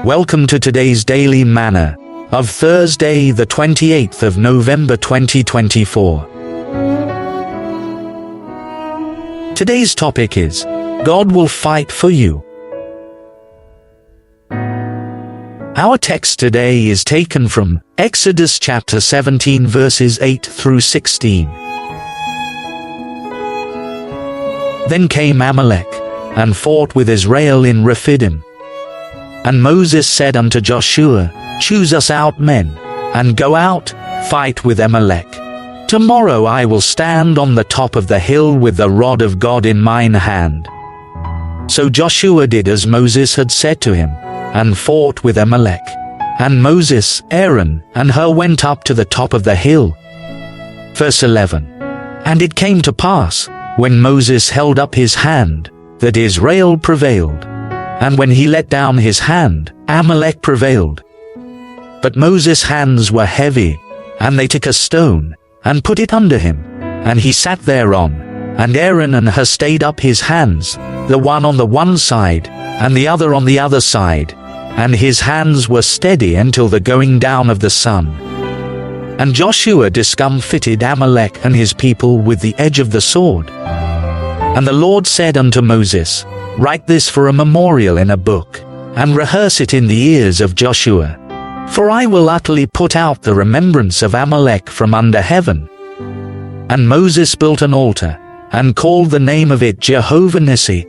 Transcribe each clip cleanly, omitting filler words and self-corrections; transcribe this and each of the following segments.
Welcome to today's Daily Manna of Thursday, the 28th of November 2024. Today's topic is, God will fight for you. Our text today is taken from Exodus chapter 17 verses 8 through 16. Then came Amalek, and fought with Israel in Rephidim. And Moses said unto Joshua, Choose us out men, and go out, fight with Amalek. Tomorrow I will stand on the top of the hill with the rod of God in mine hand. So Joshua did as Moses had said to him, and fought with Amalek. And Moses, Aaron, and Hur went up to the top of the hill. Verse 11. And it came to pass, when Moses held up his hand, that Israel prevailed. And when he let down his hand, Amalek prevailed. But Moses' hands were heavy, and they took a stone, and put it under him, and he sat thereon. And Aaron and Hur stayed up his hands, the one on the one side, and the other on the other side, and his hands were steady until the going down of the sun. And Joshua discomfited Amalek and his people with the edge of the sword. And the Lord said unto Moses, Write this for a memorial in a book, and rehearse it in the ears of Joshua. For I will utterly put out the remembrance of Amalek from under heaven. And Moses built an altar, and called the name of it Jehovah Nissi.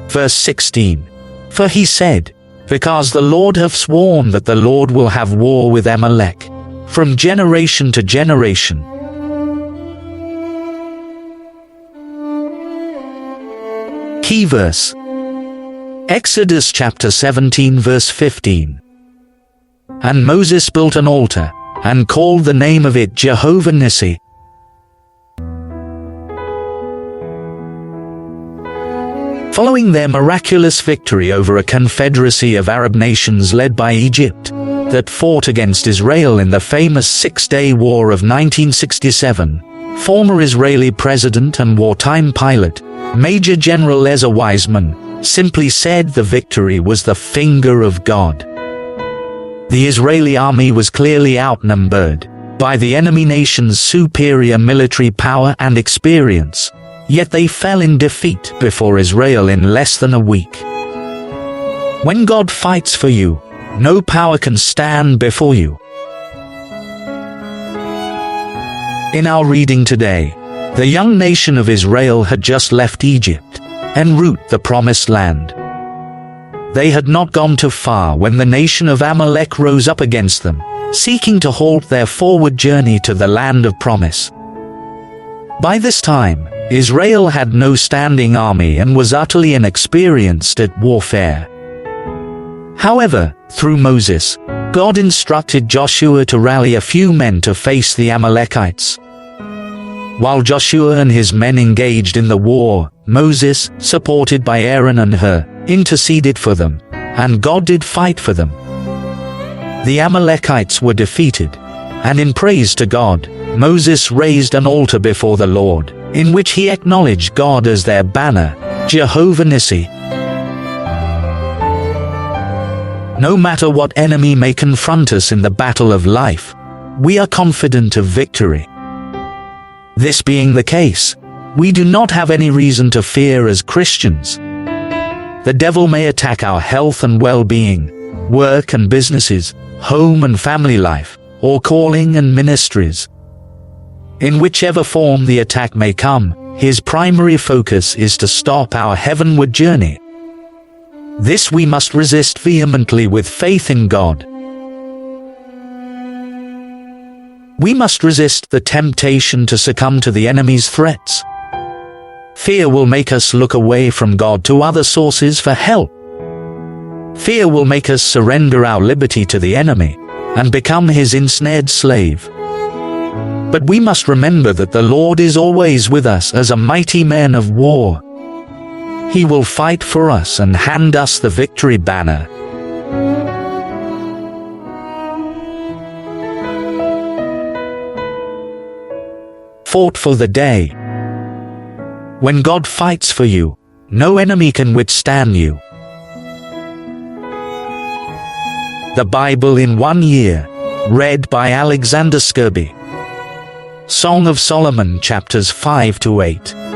Verse 16. For he said, Because the Lord hath sworn that the Lord will have war with Amalek, from generation to generation. Key verse. Exodus chapter 17 verse 15. And Moses built an altar, and called the name of it Jehovah Nissi. Following their miraculous victory over a confederacy of Arab nations led by Egypt, that fought against Israel in the famous Six-Day War of 1967, former Israeli president and wartime pilot, Major General Ezra Weizmann, simply said the victory was the finger of God. The Israeli army was clearly outnumbered by the enemy nation's superior military power and experience, yet they fell in defeat before Israel in less than a week. When God fights for you, no power can stand before you. In our reading today, the young nation of Israel had just left Egypt, en route the promised land. They had not gone too far when the nation of Amalek rose up against them, seeking to halt their forward journey to the land of promise. By this time, Israel had no standing army and was utterly inexperienced at warfare. However, through Moses, God instructed Joshua to rally a few men to face the Amalekites. While Joshua and his men engaged in the war, Moses, supported by Aaron and Hur, interceded for them, and God did fight for them. The Amalekites were defeated, and in praise to God, Moses raised an altar before the Lord, in which he acknowledged God as their banner, Jehovah Nissi. No matter what enemy may confront us in the battle of life, we are confident of victory. This being the case, we do not have any reason to fear as Christians. The devil may attack our health and well-being, work and businesses, home and family life, or calling and ministries. In whichever form the attack may come, his primary focus is to stop our heavenward journey. This we must resist vehemently with faith in God. We must resist the temptation to succumb to the enemy's threats. Fear will make us look away from God to other sources for help. Fear will make us surrender our liberty to the enemy and become his ensnared slave. But we must remember that the Lord is always with us as a mighty man of war. He will fight for us and hand us the victory banner. Fought for the day. When God fights for you, no enemy can withstand you. The Bible in 1 Year. Read by Alexander Skirby. Song of Solomon chapters 5 to 8.